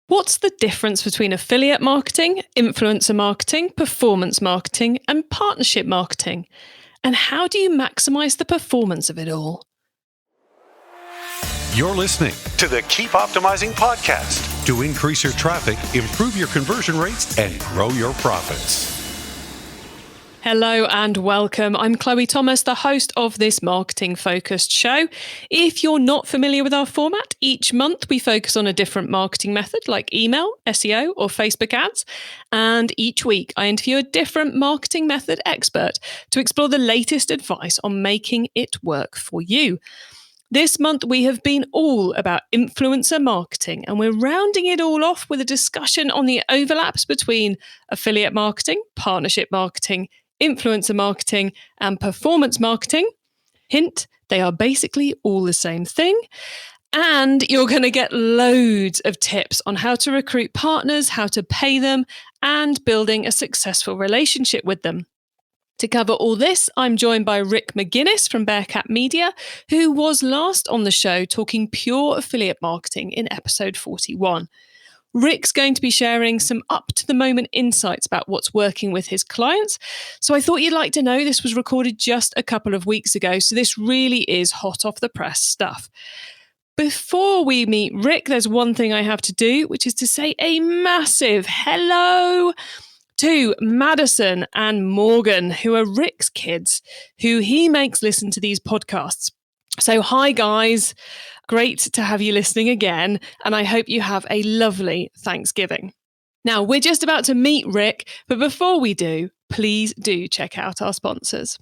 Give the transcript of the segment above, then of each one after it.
What's the difference between affiliate marketing, influencer marketing, performance marketing, and partnership marketing? And how do you maximize the performance of it all? You're listening to the Keep Optimizing podcast to increase your traffic, improve your conversion rates, and grow your profits. Hello and welcome. I'm Chloe Thomas, the host of this marketing-focused show. If you're not familiar with our format, each month we focus on a different marketing method like email, SEO, or Facebook ads. And each week I interview a different marketing method expert to explore the latest advice on making it work for you. This month, we have been all about influencer marketing, and we're rounding it all off with a discussion on the overlaps between affiliate marketing, partnership marketing, influencer marketing, and performance marketing. Hint, they are basically all the same thing. And you're going to get loads of tips on how to recruit partners, how to pay them, and building a successful relationship with them. To cover all this, I'm joined by Rick Magennis from Bearcat Media, who was last on the show talking pure affiliate marketing in episode 41. Rick's going to be sharing some up-to-the-moment insights about what's working with his clients. So I thought you'd like to know this was recorded just a couple of weeks ago, so this really is hot off the press stuff. Before we meet Rick, there's one thing I have to do, which is to say a massive hello to Madison and Morgan, who are Rick's kids, who he makes listen to these podcasts. So hi guys, great to have you listening again, and I hope you have a lovely Thanksgiving. Now, we're just about to meet Rick, but before we do, please do check out our sponsors.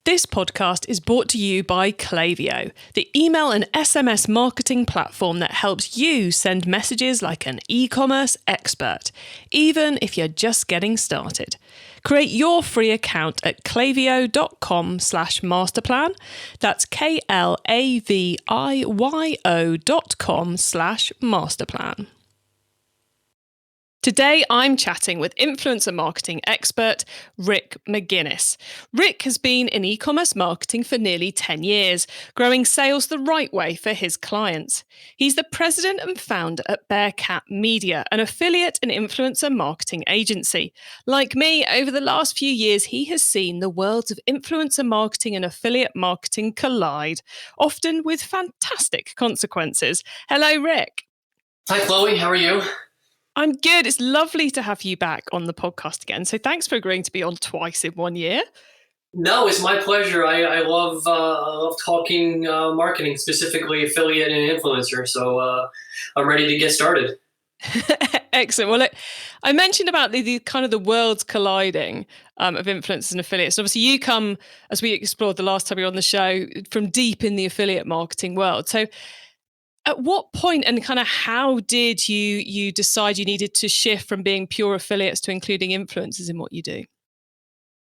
This podcast is brought to you by Klaviyo, the email and SMS marketing platform that helps you send messages like an e-commerce expert, even if you're just getting started. Create your free account at klaviyo.com/masterplan. That's klaviyo.com/masterplan. Today, I'm chatting with influencer marketing expert Rick Magennis. Rick has been in e-commerce marketing for nearly 10 years, growing sales the right way for his clients. He's the president and founder at Bearcat Media, an affiliate and influencer marketing agency. Like me, over the last few years, he has seen the worlds of influencer marketing and affiliate marketing collide, often with fantastic consequences. Hello, Rick. Hi, Chloe. How are you? I'm good. It's lovely to have you back on the podcast again. So thanks for agreeing to be on twice in 1 year. No, it's my pleasure. I love talking marketing, specifically affiliate and influencer. So I'm ready to get started. Excellent. Well, I mentioned about the kind of the worlds colliding of influencers and affiliates. Obviously, you come, as we explored the last time you were on the show, from deep in the affiliate marketing world. So at what point and kind of how did you decide you needed to shift from being pure affiliates to including influencers in what you do?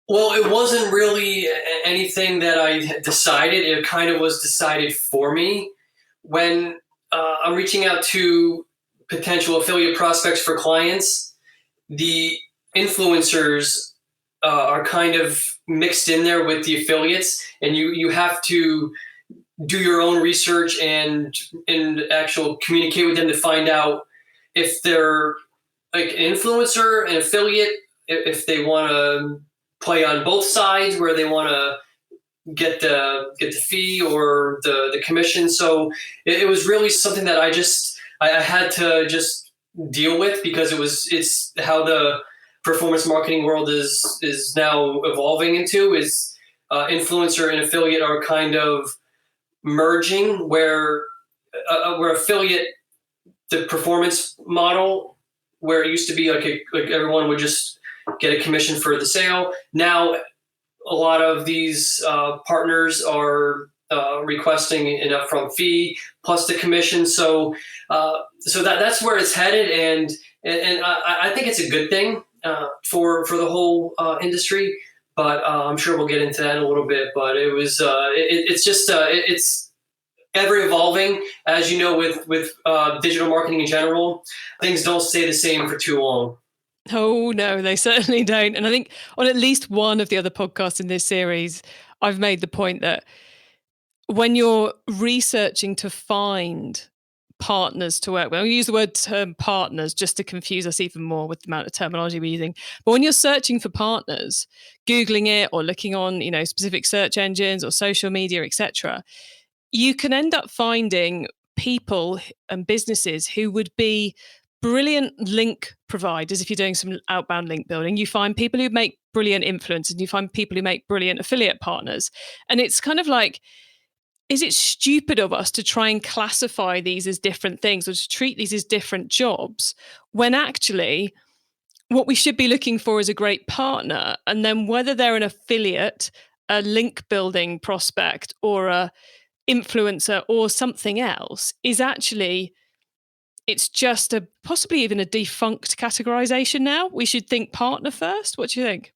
Well, it wasn't really anything that I had decided. It kind of was decided for me. When I'm reaching out to potential affiliate prospects for clients, the influencers are kind of mixed in there with the affiliates, and you have to do your own research and actual communicate with them to find out if they're like an influencer, an affiliate, if they want to play on both sides where they want to get the fee or the commission. So it was really something that I had to just deal with because it's how the performance marketing world is now evolving into is influencer and affiliate are kind of merging where affiliate, the performance model, where it used to be like everyone would just get a commission for the sale. Now, a lot of these partners are requesting an upfront fee plus the commission. So that's where it's headed, and I think it's a good thing for the whole industry. But I'm sure we'll get into that in a little bit. But it was it's ever evolving, as you know, with digital marketing in general. Things don't stay the same for too long. Oh, no, they certainly don't. And I think on at least one of the other podcasts in this series, I've made the point that when you're researching to find partners to work with. We use the word term partners just to confuse us even more with the amount of terminology we're using. But when you're searching for partners, Googling it or looking on, specific search engines or social media, etc., you can end up finding people and businesses who would be brilliant link providers. If you're doing some outbound link building, you find people who make brilliant influencers, and you find people who make brilliant affiliate partners. And it's kind of like, is it stupid of us to try and classify these as different things or to treat these as different jobs when actually what we should be looking for is a great partner? And then whether they're an affiliate, a link building prospect, or a influencer or something else is actually, it's just a possibly even a defunct categorization now. We should think partner first. What do you think?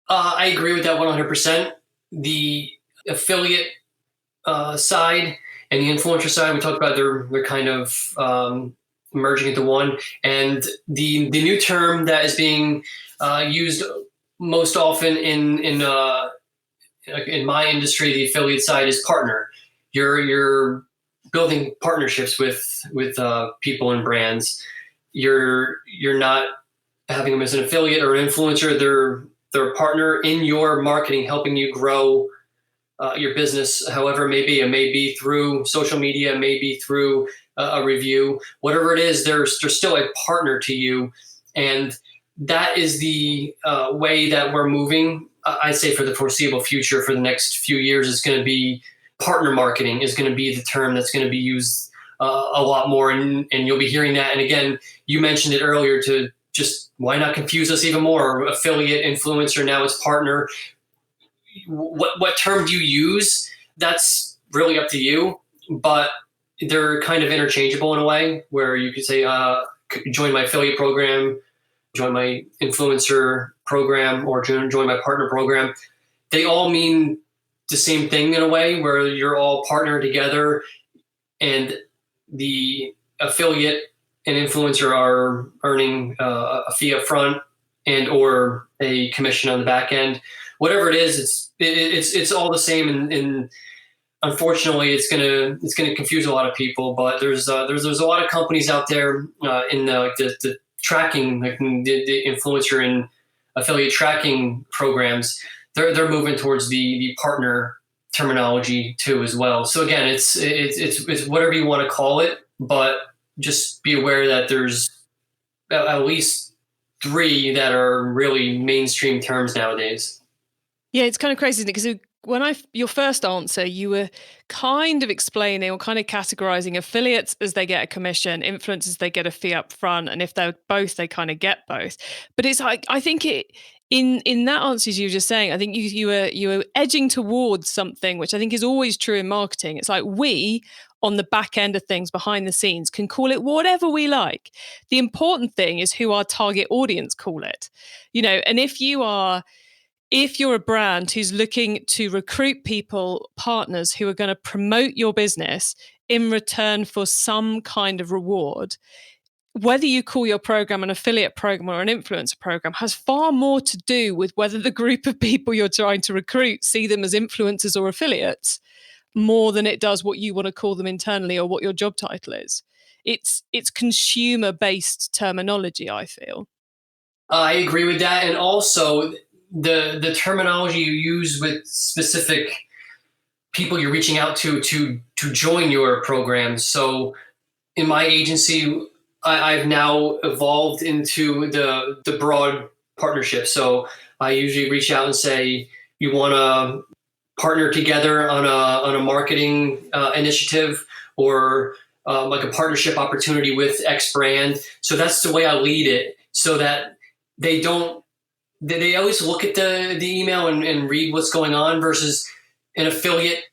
I agree with that 100%. The affiliate side and the influencer side, we talked about, they're kind of merging into one. And the new term that is being used most often in my industry, the affiliate side, is partner. You're building partnerships with people and brands. You're not having them as an affiliate or an influencer. They're a partner in your marketing, helping you grow your business, however it may be. It may be through social media, it may be through a review, whatever it is. They're still a partner to you, and that is the way that we're moving. I'd say for the foreseeable future, for the next few years, it's going to be partner marketing is going to be the term that's going to be used a lot more, and you'll be hearing that. And again, you mentioned it earlier, to just why not confuse us even more? Affiliate, influencer, now it's partner. What term do you use? That's really up to you, but they're kind of interchangeable in a way where you could say, join my affiliate program, join my influencer program, or join my partner program. They all mean the same thing in a way, where you're all partnered together, and the affiliate and influencer are earning a fee up front and or a commission on the back end. Whatever it is, it's all the same, and unfortunately, it's gonna confuse a lot of people. But there's a lot of companies out there in the tracking, like the influencer and affiliate tracking programs. They're moving towards the partner terminology too as well. So again, it's whatever you want to call it, but just be aware that there's at least 3 that are really mainstream terms nowadays. Yeah, it's kind of crazy, isn't it? Because when your first answer, you were kind of explaining or kind of categorizing affiliates as they get a commission, influencers they get a fee up front, and if they're both, they kind of get both. But it's like, I think in that answer you were just saying, I think you were edging towards something which I think is always true in marketing. It's like, we on the back end of things, behind the scenes, can call it whatever we like. The important thing is who our target audience call it. And if you're a brand who's looking to recruit people, partners who are going to promote your business in return for some kind of reward, whether you call your program an affiliate program or an influencer program has far more to do with whether the group of people you're trying to recruit see them as influencers or affiliates, more than it does what you want to call them internally or what your job title is. It's consumer-based terminology, I feel. I agree with that. And also, the terminology you use with specific people you're reaching out to join your program. So in my agency, I've now evolved into the broad partnership. So I usually reach out and say, you want to partner together on a marketing initiative, or like a partnership opportunity with X brand. So that's the way I lead it, so that they always look at the email and read what's going on, versus an affiliate.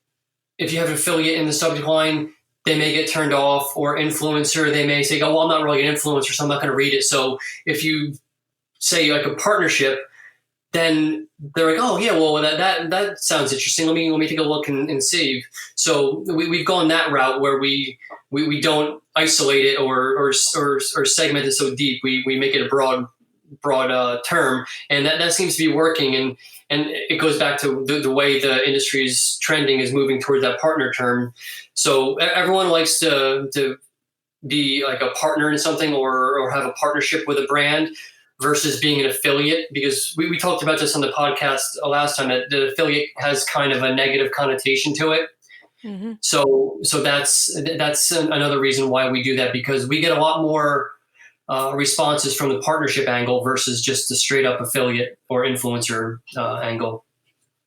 If you have an affiliate in the subject line, they may get turned off, or influencer, they may say, oh, well, I'm not really an influencer, so I'm not going to read it. So if you say like a partnership, then they're like, oh yeah, well that sounds interesting. Let me take a look and see. So we've gone that route where we don't isolate it or segment it so deep. We make it a broad term, and that seems to be working. And it goes back to the way the industry is trending, is moving towards that partner term. So everyone likes to be like a partner in something or have a partnership with a brand versus being an affiliate, because we talked about this on the podcast last time, that the affiliate has kind of a negative connotation to it. Mm-hmm. So that's another reason why we do that, because we get a lot more responses from the partnership angle versus just the straight up affiliate or influencer angle.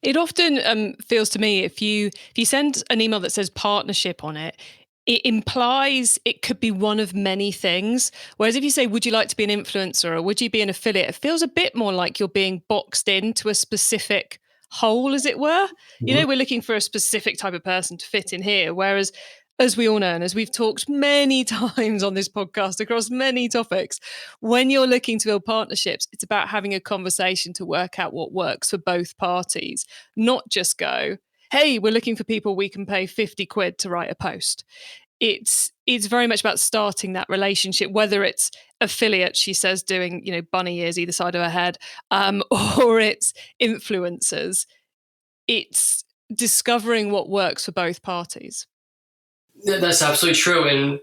It often feels to me, if you send an email that says partnership on it, it implies it could be one of many things. Whereas if you say, would you like to be an influencer or would you be an affiliate? It feels a bit more like you're being boxed into a specific hole, as it were. Mm-hmm. You know, we're looking for a specific type of person to fit in here. Whereas, as we all know, and as we've talked many times on this podcast across many topics, when you're looking to build partnerships, it's about having a conversation to work out what works for both parties, not just go, hey, we're looking for people we can pay 50 quid to write a post. It's very much about starting that relationship, whether it's affiliate, she says, doing, you know, bunny ears either side of her head, or it's influencers. It's discovering what works for both parties. That's absolutely true. And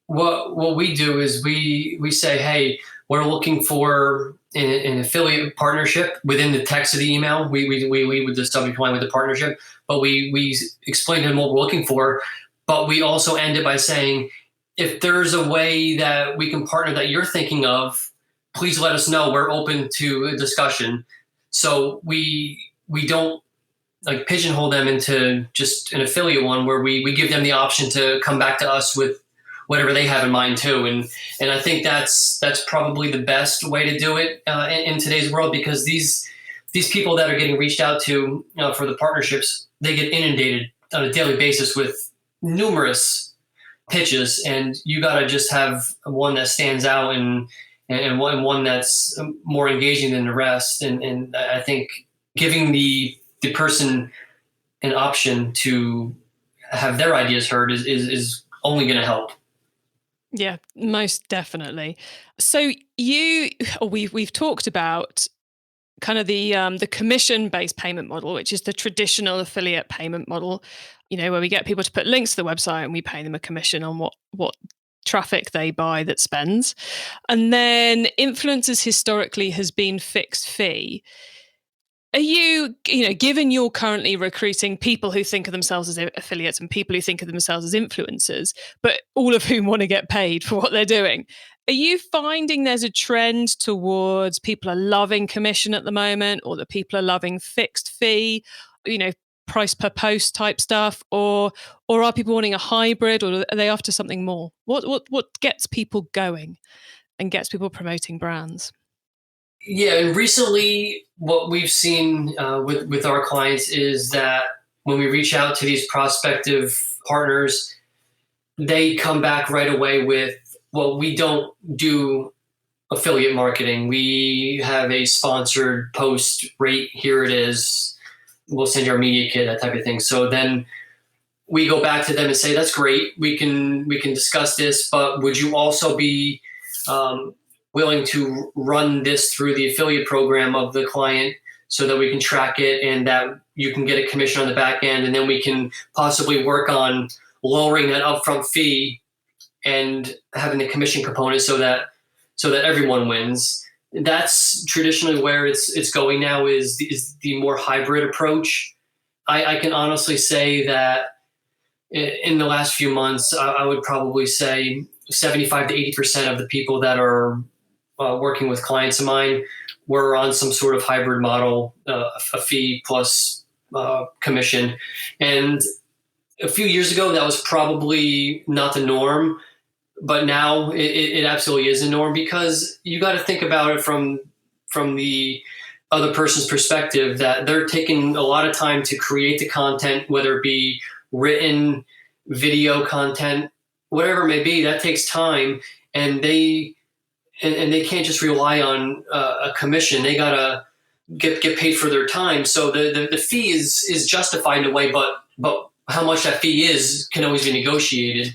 what we do is we say, hey, we're looking for an affiliate partnership. Within the text of the email, we lead with the subject line with the partnership, but we explain to them what we're looking for. But we also end it by saying, if there's a way that we can partner that you're thinking of, please let us know. We're open to a discussion. So we don't like pigeonhole them into just an affiliate one, where we give them the option to come back to us with whatever they have in mind too. And I think that's probably the best way to do it in today's world, because these people that are getting reached out to for the partnerships, they get inundated on a daily basis with numerous pitches, and you got to just have one that stands out and one that's more engaging than the rest. And I think giving the person an option to have their ideas heard is only going to help. Yeah, most definitely. So we've talked about kind of the commission-based payment model, which is the traditional affiliate payment model, you know, where we get people to put links to the website and we pay them a commission on what traffic they buy that spends. And then influencers historically has been fixed fee. Are you know, given you're currently recruiting people who think of themselves as affiliates and people who think of themselves as influencers, but all of whom want to get paid for what they're doing, are you finding there's a trend towards people are loving commission at the moment, or that people are loving fixed fee, you know, price per post type stuff, or are people wanting a hybrid, or are they after something more? What gets people going and gets people promoting brands? Yeah, and recently what we've seen with our clients is that when we reach out to these prospective partners, they come back right away with, well, we don't do affiliate marketing. We have a sponsored post rate. Here it is. We'll send you our media kit, that type of thing. So then we go back to them and say, that's great. We can discuss this, but would you also be willing to run this through the affiliate program of the client so that we can track it and that you can get a commission on the back end, and then we can possibly work on lowering that upfront fee and having the commission component so that everyone wins. That's traditionally where it's going now, is the more hybrid approach. I can honestly say that in the last few months, I would probably say 75 to 80% of the people that are working with clients of mine were on some sort of hybrid model, a fee plus commission. And a few years ago, that was probably not the norm, but now it absolutely is the norm, because you got to think about it from the other person's perspective, that they're taking a lot of time to create the content, whether it be written, video content, whatever it may be. That takes time, and they can't just rely on a commission. They gotta get paid for their time. So the fee is justified in a way, but how much that fee is can always be negotiated.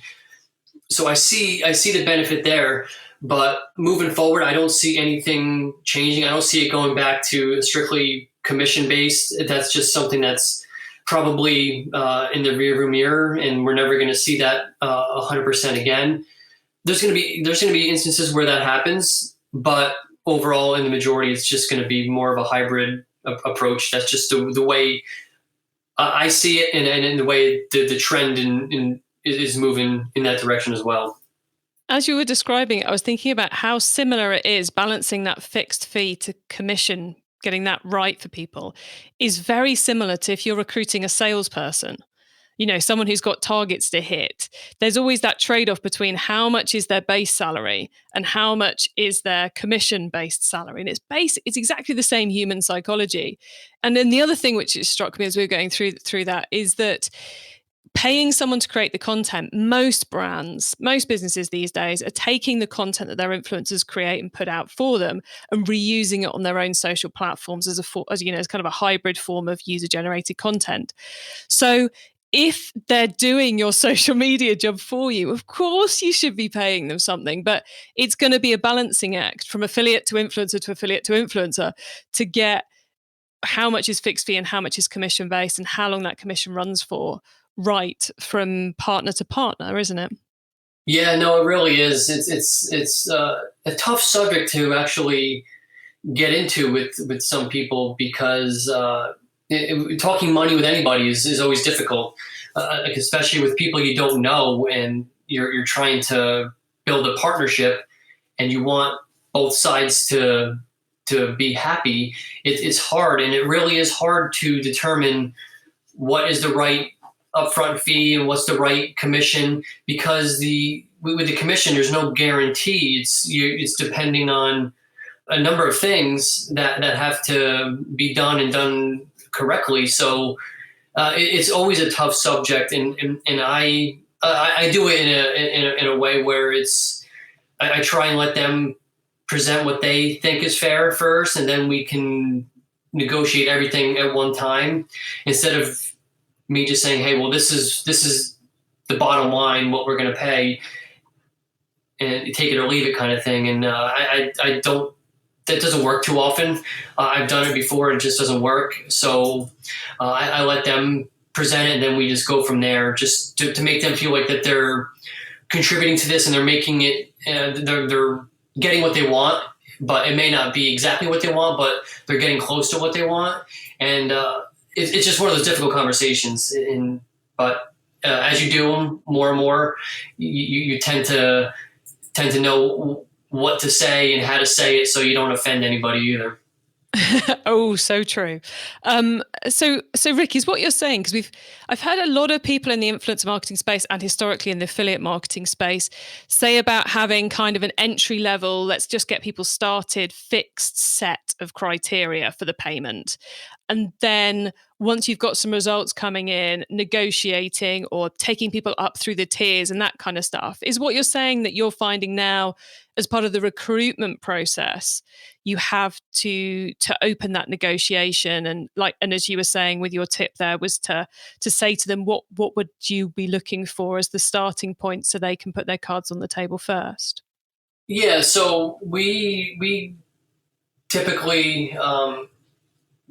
So I see the benefit there, but moving forward, I don't see anything changing. I don't see it going back to strictly commission based. That's just something that's probably in the rearview mirror, and we're never going to see that 100% again. there's gonna be instances where that happens, but overall, in the majority, it's just going to be more of a hybrid approach. That's just the way I see it, and in the way the trend is moving in that direction as well. As you were describing it, I was thinking about how similar it is balancing that fixed fee to commission, getting that right for people is very similar to if you're recruiting a salesperson. Someone who's got targets to hit. There's always that trade-off between how much is their base salary and how much is their commission-based salary. And it's exactly the same human psychology. And then the other thing which struck me as we were going through that is that paying someone to create the content, most brands, most businesses these days are taking the content that their influencers create and put out for them and reusing it on their own social platforms as kind of a hybrid form of user-generated content. So if they're doing your social media job for you, of course you should be paying them something, but it's going to be a balancing act from affiliate to influencer to affiliate to influencer to get how much is fixed fee and how much is commission based and how long that commission runs for, right from partner to partner, isn't it? Yeah, no, it really is. It's a tough subject to actually get into with some people because talking money with anybody is always difficult, especially with people you don't know, and you're trying to build a partnership, and you want both sides to be happy. It's hard, and it really is hard to determine what is the right upfront fee and what's the right commission, because with the commission there's no guarantee. It's depending on a number of things that have to be done correctly. So it's always a tough subject, and I do it in a way where I try and let them present what they think is fair first, and then we can negotiate everything at one time instead of me just saying, hey, well, this is the bottom line, what we're going to pay, and take it or leave it kind of thing. And I don't. That doesn't work too often. I've done it before. It just doesn't work. So I let them present it, and then we just go from there, just to make them feel like that they're contributing to this and they're making it, they're getting what they want, but it may not be exactly what they want, but they're getting close to what they want. And it's just one of those difficult conversations. But as you do them more and more, you tend to know what to say and how to say it so you don't offend anybody either. Oh, so true. So Rick, is what you're saying, because I've heard a lot of people in the influencer marketing space and historically in the affiliate marketing space say about having kind of an entry level, let's just get people started, fixed set of criteria for the payment. And then once you've got some results coming in, negotiating or taking people up through the tiers and that kind of stuff. Is what you're saying that you're finding now as part of the recruitment process, you have to open that negotiation, and as you were saying with your tip there was to say to them what would you be looking for as the starting point so they can put their cards on the table first? Yeah, so we typically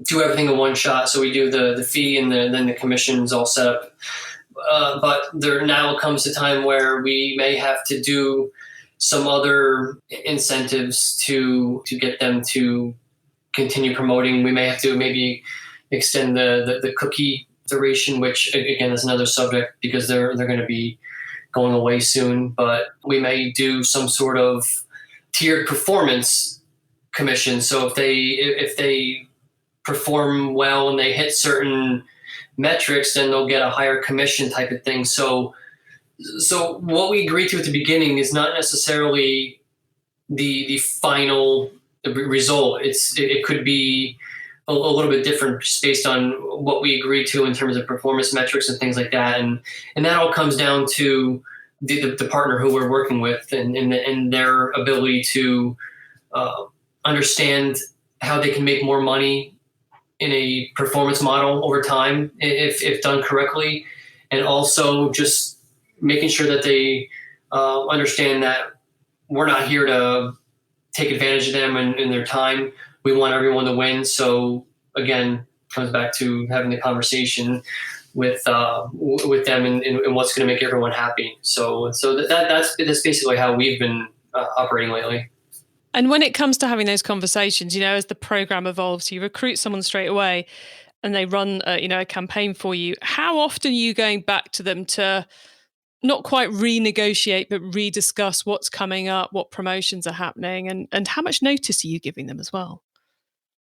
do everything in one shot. So we do the fee and then the commission's all set up. But there now comes a time where we may have to do some other incentives to get them to continue promoting. We may have to maybe extend the cookie duration, which again is another subject because they're going to be going away soon. But we may do some sort of tiered performance commission. So if they perform well and they hit certain metrics, then they'll get a higher commission type of thing. So what we agreed to at the beginning is not necessarily the final result. It could be a little bit different just based on what we agreed to in terms of performance metrics and things like that. And that all comes down to the partner who we're working with and their ability to understand how they can make more money in a performance model over time if done correctly, and also just making sure that they understand that we're not here to take advantage of them and their time. We want everyone to win. So again, comes back to having the conversation. with them and what's going to make everyone happy. So that's basically how we've been operating lately. And when it comes to having those conversations, as the program evolves, you recruit someone straight away and they run a campaign for you. How often are you going back to them to not quite renegotiate, but rediscuss what's coming up, what promotions are happening, and how much notice are you giving them as well?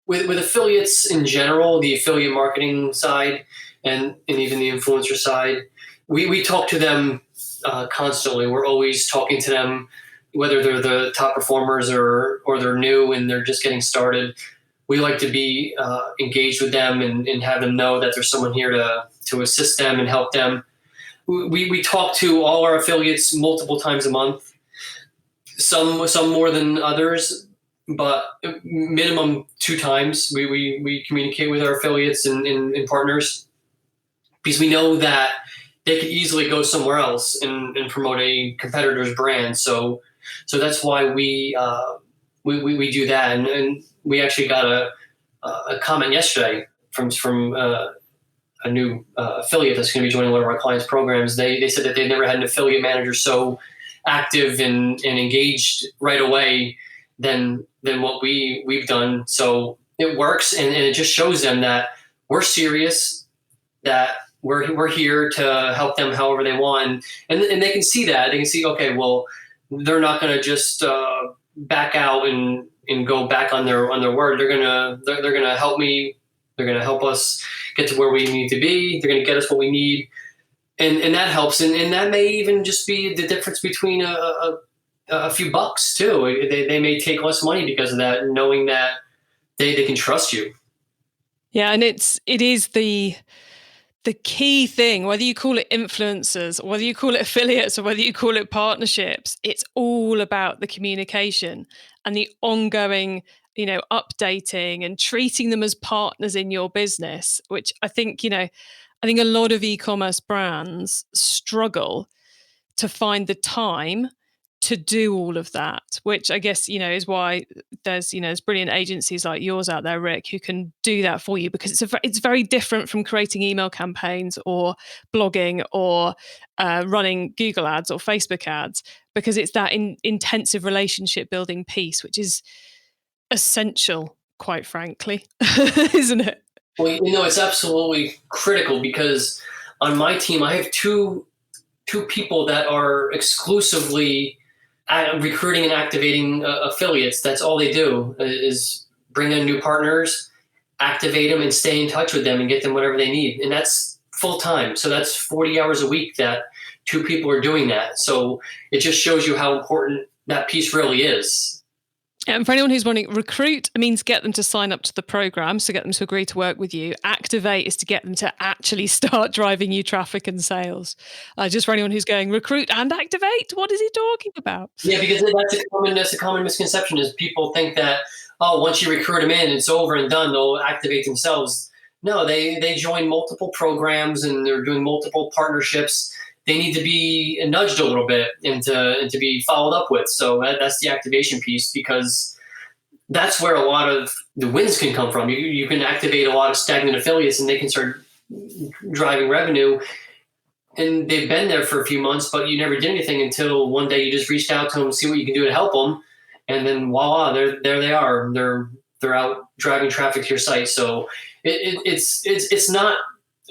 With affiliates in general, the affiliate marketing side and even the influencer side, we talk to them constantly. We're always talking to them, whether they're the top performers or they're new and they're just getting started. We like to be engaged with them and have them know that there's someone here to assist them and help them. We talk to all our affiliates multiple times a month, some more than others, but minimum 2 times we communicate with our affiliates and partners, because we know that they could easily go somewhere else and promote a competitor's brand. So that's why we do that. And we actually got a comment yesterday from a new affiliate that's going to be joining one of our clients' programs. They said that they've never had an affiliate manager so active and engaged right away than what we've done. So it works, and it just shows them that we're serious, that we're here to help them however they want, and they can see that. They can see, okay, well, they're not going to just back out and go back on their word. They're gonna help me. They're gonna help us get to where we need to be. They're gonna get us what we need, and that helps. And that may even just be the difference between a few bucks too. They may take less money because of that, knowing that they can trust you. Yeah, and it is the key thing, whether you call it influencers, or whether you call it affiliates, or whether you call it partnerships, it's all about the communication and the ongoing, updating and treating them as partners in your business, which I think a lot of e-commerce brands struggle to find the time to do all of that, which I guess, is why there's brilliant agencies like yours out there, Rick, who can do that for you, because it's very different from creating email campaigns or blogging or running Google ads or Facebook ads, because it's that intensive relationship building piece, which is essential, quite frankly, isn't it? Well, it's absolutely critical, because on my team, I have two people that are exclusively recruiting and activating affiliates. That's all they do, is bring in new partners, activate them, and stay in touch with them and get them whatever they need. And that's full time. So that's 40 hours a week that 2 people are doing that. So it just shows you how important that piece really is. And for anyone who's wondering, recruit means get them to sign up to the program, so get them to agree to work with you. Activate is to get them to actually start driving you traffic and sales. Just for anyone who's going, recruit and activate, what is he talking about? Yeah, because that's a common misconception, is people think that, once you recruit them in, it's over and done, they'll activate themselves. No, they join multiple programs and they're doing multiple partnerships. They need to be nudged a little bit and to be followed up with. So that's the activation piece, because that's where a lot of the wins can come from. You can activate a lot of stagnant affiliates and they can start driving revenue. And they've been there for a few months, but you never did anything until one day you just reached out to them, see what you can do to help them. And then voila, there they are. They're out driving traffic to your site. So it's not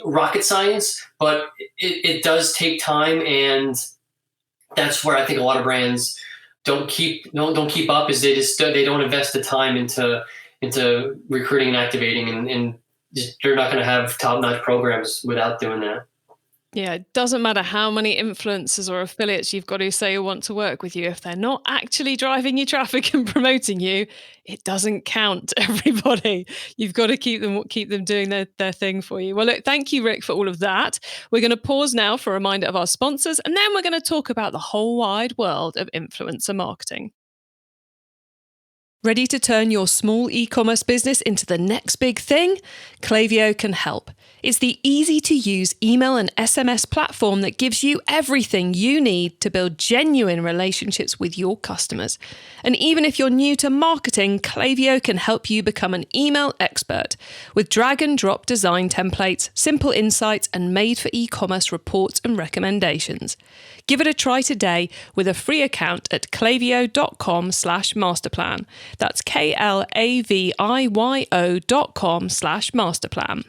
rocket science, but it does take time, and that's where I think a lot of brands don't keep up, is they don't invest the time into recruiting and activating, and they're not going to have top-notch programs without doing that. Yeah, it doesn't matter how many influencers or affiliates you've got who say you want to work with you. If they're not actually driving you traffic and promoting you, it doesn't count, everybody. You've got to keep them doing their thing for you. Well, look, thank you, Rick, for all of that. We're going to pause now for a reminder of our sponsors, and then we're going to talk about the whole wide world of influencer marketing. Ready to turn your small e-commerce business into the next big thing? Klaviyo can help. It's the easy-to-use email and SMS platform that gives you everything you need to build genuine relationships with your customers. And even if you're new to marketing, Klaviyo can help you become an email expert with drag-and-drop design templates, simple insights, and made-for-e-commerce reports and recommendations. Give it a try today with a free account at klaviyo.com/masterplan. That's KLAVIYO.com/masterplan.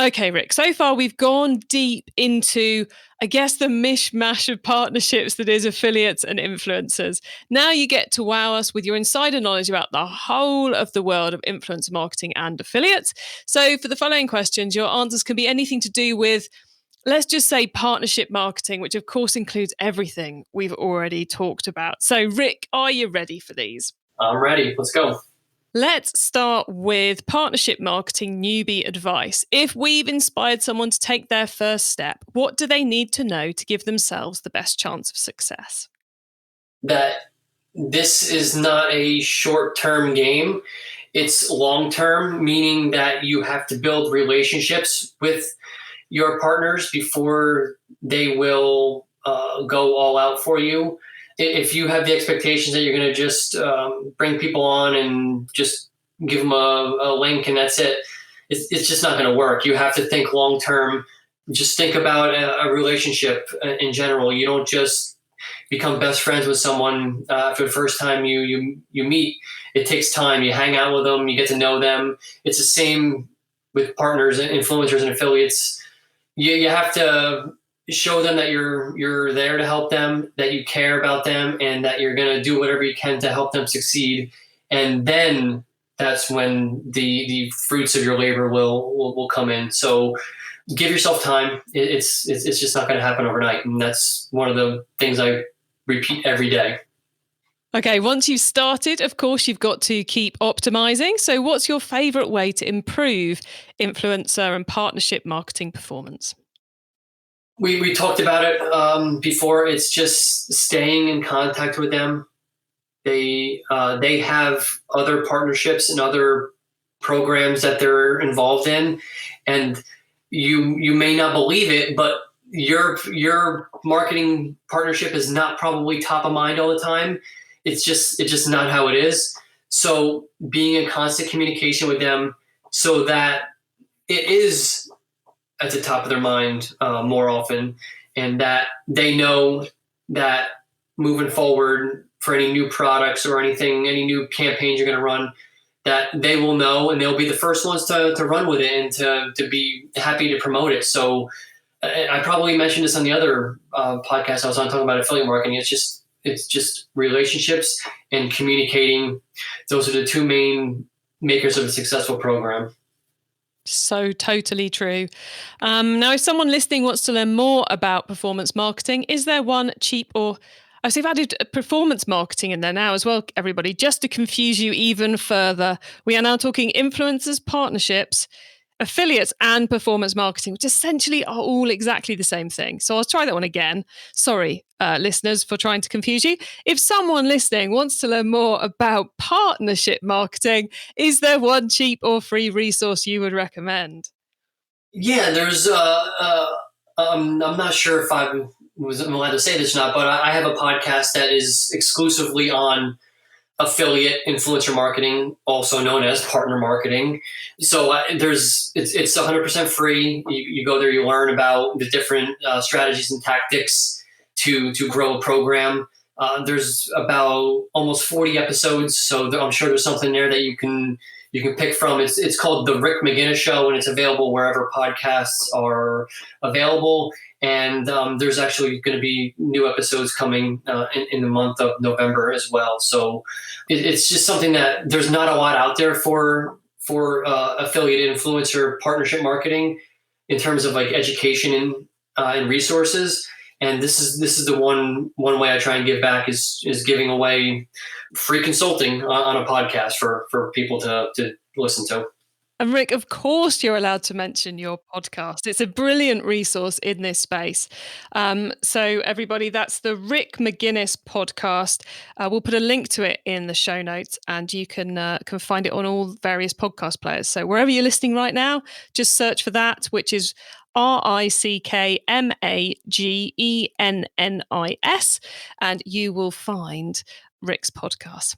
Okay, Rick, so far we've gone deep into, I guess, the mishmash of partnerships that is affiliates and influencers. Now you get to wow us with your insider knowledge about the whole of the world of influencer marketing and affiliates. So for the following questions, your answers can be anything to do with, let's just say, partnership marketing, which of course includes everything we've already talked about. So Rick, are you ready for these? I'm ready. Let's go. Let's start with partnership marketing newbie advice. If we've inspired someone to take their first step, what do they need to know to give themselves the best chance of success? That this is not a short-term game. It's long-term, meaning that you have to build relationships with your partners before they will go all out for you. If you have the expectations that you're going to just bring people on and just give them a link and that's it, it's just not going to work. You have to think long term. Just think about a relationship in general. You don't just become best friends with someone for the first time you meet. It takes time. You hang out with them. You get to know them. It's the same with partners, influencers, and affiliates. You have to show them that you're there to help them, that you care about them, and that you're going to do whatever you can to help them succeed. And then that's when the fruits of your labor will come in. So give yourself time. It's just not going to happen overnight. And that's one of the things I repeat every day. Okay, once you've started, of course, you've got to keep optimizing. So what's your favorite way to improve influencer and partnership marketing performance? We talked about it before. It's just staying in contact with them. They have other partnerships and other programs that they're involved in, and you may not believe it, but your marketing partnership is not probably top of mind all the time. It's just not how it is. So being in constant communication with them so that it is at the top of their mind more often, and that they know that moving forward for any new products or anything, any new campaigns you're going to run, that they will know and they'll be the first ones to run with it and to be happy to promote it. So I probably mentioned this on the other podcast I was on talking about affiliate marketing. It's just relationships and communicating. Those are the two main makers of a successful program. So totally true. Now, if someone listening wants to learn more about performance marketing, is there one cheap or I've added performance marketing in there now as well, everybody, just to confuse you even further. We are now talking influencers, partnerships, affiliates, and performance marketing, which essentially are all exactly the same thing. So I'll try that one again. Sorry, listeners, for trying to confuse you. If someone listening wants to learn more about partnership marketing, is there one cheap or free resource you would recommend? Yeah, there's I'm not sure if I was allowed to say this or not, but I have a podcast that is exclusively on affiliate influencer marketing, also known as partner marketing. So it's 100% free. You go there, you learn about the different strategies and tactics to grow a program. There's about almost 40 episodes, so I'm sure there's something there that you can pick from. It's called The Rick Magennis Show, and it's available wherever podcasts are available. And there's actually going to be new episodes coming in the month of November as well. So it's just something that there's not a lot out there for affiliate influencer partnership marketing in terms of like education and resources. And this is the one way I try and give back is giving away free consulting on a podcast for people to listen to. And Rick, of course, you're allowed to mention your podcast. It's a brilliant resource in this space. So, everybody, that's the Rick Magennis podcast. We'll put a link to it in the show notes, and you can find it on all various podcast players. So, wherever you're listening right now, just search for that, which is RickMagennis, and you will find Rick's podcast.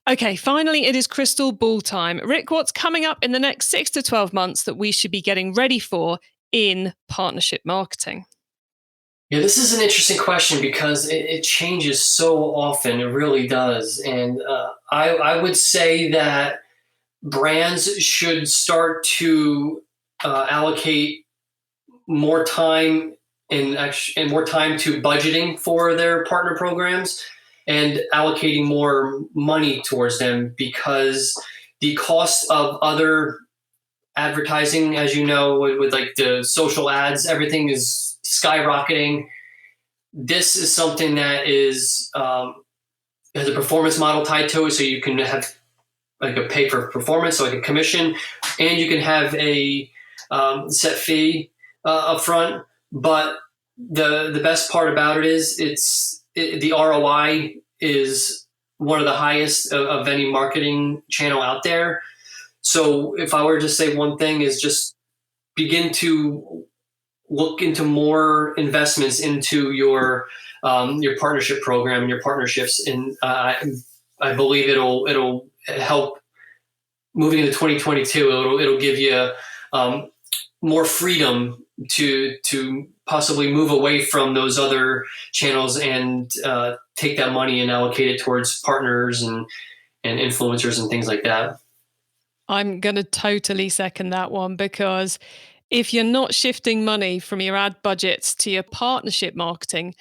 Okay, finally, it is crystal ball time. Rick, what's coming up in the next 6 to 12 months that we should be getting ready for in partnership marketing? Yeah, this is an interesting question because it changes so often. It really does. And I would say that brands should start to allocate more time and more time to budgeting for their partner programs and allocating more money towards them, because the cost of other advertising, as you know, with like the social ads, everything is skyrocketing. This is something that is has a performance model tied to it, so you can have like a pay for performance, so like a commission, and you can have a set fee up front. But the best part about it is the ROI is one of the highest of any marketing channel out there. So if I were to say one thing, is just begin to look into more investments into your partnership program and your partnerships. And I believe it'll help moving into 2022. It'll give you more freedom to possibly move away from those other channels and take that money and allocate it towards partners and influencers and things like that. I'm going to totally second that one, because if you're not shifting money from your ad budgets to your partnership marketing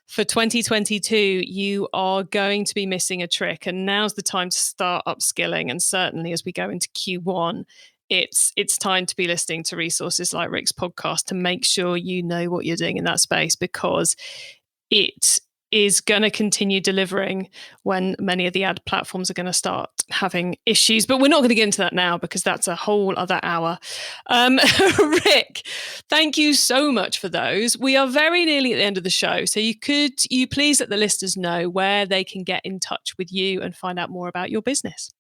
for 2022, you are going to be missing a trick. And now's the time to start upskilling. And certainly as we go into Q1, it's time to be listening to resources like Rick's podcast to make sure you know what you're doing in that space, because it is going to continue delivering when many of the ad platforms are going to start having issues. But we're not going to get into that now, because that's a whole other hour. Rick, thank you so much for those. We are very nearly at the end of the show. So you please let the listeners know where they can get in touch with you and find out more about your business?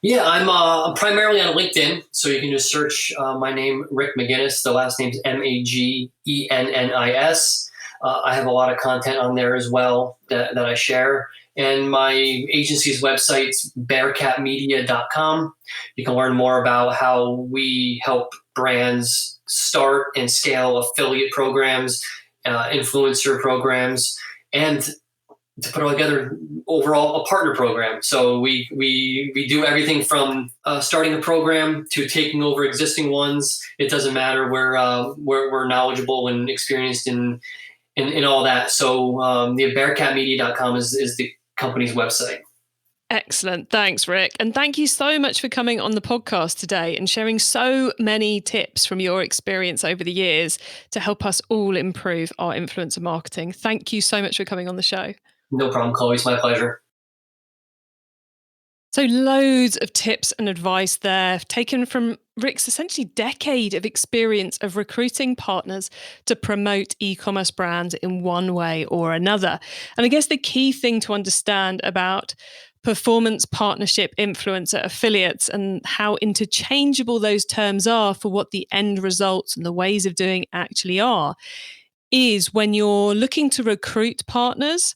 Yeah, I'm primarily on LinkedIn, so you can just search my name, Rick Magennis. The last name is Magennis. I have a lot of content on there as well that I share. And my agency's website's bearcatmedia.com. You can learn more about how we help brands start and scale affiliate programs, influencer programs, and to put all together overall a partner program. So we do everything from starting a program to taking over existing ones. It doesn't matter. We're knowledgeable and experienced in all that. So the bearcatmedia.com is the company's website. Excellent. Thanks, Rick. And thank you so much for coming on the podcast today and sharing so many tips from your experience over the years to help us all improve our influencer marketing. Thank you so much for coming on the show. No problem, Chloe. It's my pleasure. So loads of tips and advice there, taken from Rick's essentially decade of experience of recruiting partners to promote e-commerce brands in one way or another. And I guess the key thing to understand about performance, partnership, influencer, affiliates, and how interchangeable those terms are for what the end results and the ways of doing actually are, is when you're looking to recruit partners,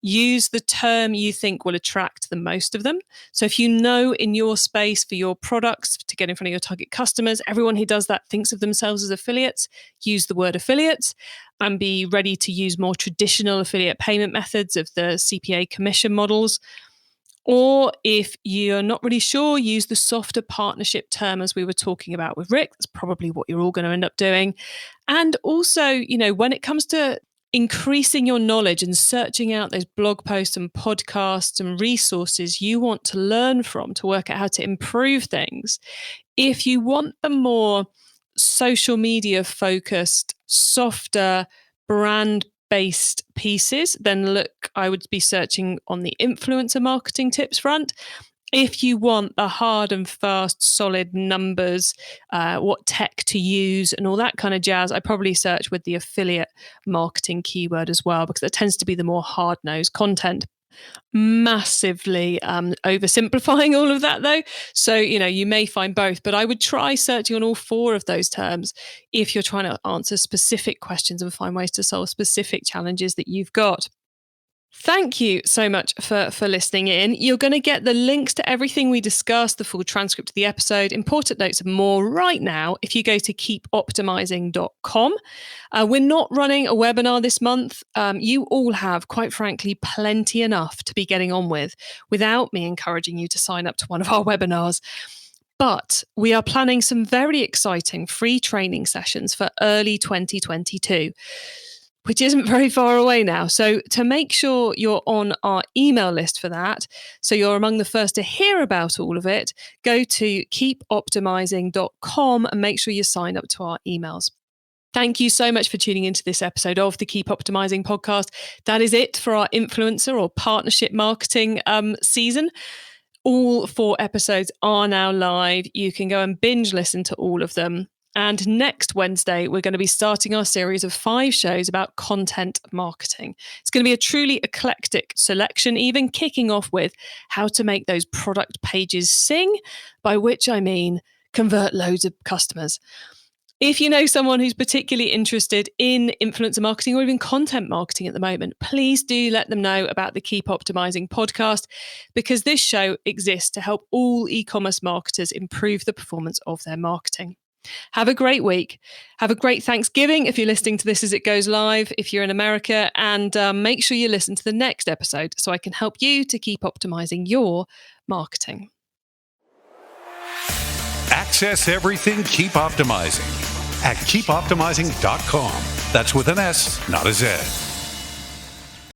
use the term you think will attract the most of them. So if you know in your space for your products to get in front of your target customers, everyone who does that thinks of themselves as affiliates, use the word affiliates and be ready to use more traditional affiliate payment methods of the CPA commission models. Or if you're not really sure, use the softer partnership term as we were talking about with Rick. That's probably what you're all going to end up doing. And also, when it comes to increasing your knowledge and searching out those blog posts and podcasts and resources you want to learn from to work out how to improve things, if you want the more social media focused, softer, brand-based pieces, then look, I would be searching on the influencer marketing tips front. If you want the hard and fast, solid numbers, what tech to use and all that kind of jazz, I probably search with the affiliate marketing keyword as well, because that tends to be the more hard-nosed content. Massively oversimplifying all of that though. So, you may find both, but I would try searching on all four of those terms if you're trying to answer specific questions and find ways to solve specific challenges that you've got. Thank you so much for listening in. You're going to get the links to everything we discussed, the full transcript of the episode, important notes and more right now if you go to keepoptimizing.com. We're not running a webinar this month. You all have, quite frankly, plenty enough to be getting on with without me encouraging you to sign up to one of our webinars. But we are planning some very exciting free training sessions for early 2022. Which isn't very far away now. So to make sure you're on our email list for that, so you're among the first to hear about all of it, go to keepoptimizing.com and make sure you sign up to our emails. Thank you so much for tuning into this episode of the Keep Optimizing podcast. That is it for our influencer or partnership marketing season. All 4 episodes are now live. You can go and binge listen to all of them. And next Wednesday, we're going to be starting our series of 5 shows about content marketing. It's going to be a truly eclectic selection, even kicking off with how to make those product pages sing, by which I mean convert loads of customers. If you know someone who's particularly interested in influencer marketing or even content marketing at the moment, please do let them know about the Keep Optimizing podcast, because this show exists to help all e-commerce marketers improve the performance of their marketing. Have a great week. Have a great Thanksgiving if you're listening to this as it goes live, if you're in America, and make sure you listen to the next episode so I can help you to keep optimizing your marketing. Access everything Keep Optimizing at keepoptimizing.com. That's with an S, not a Z.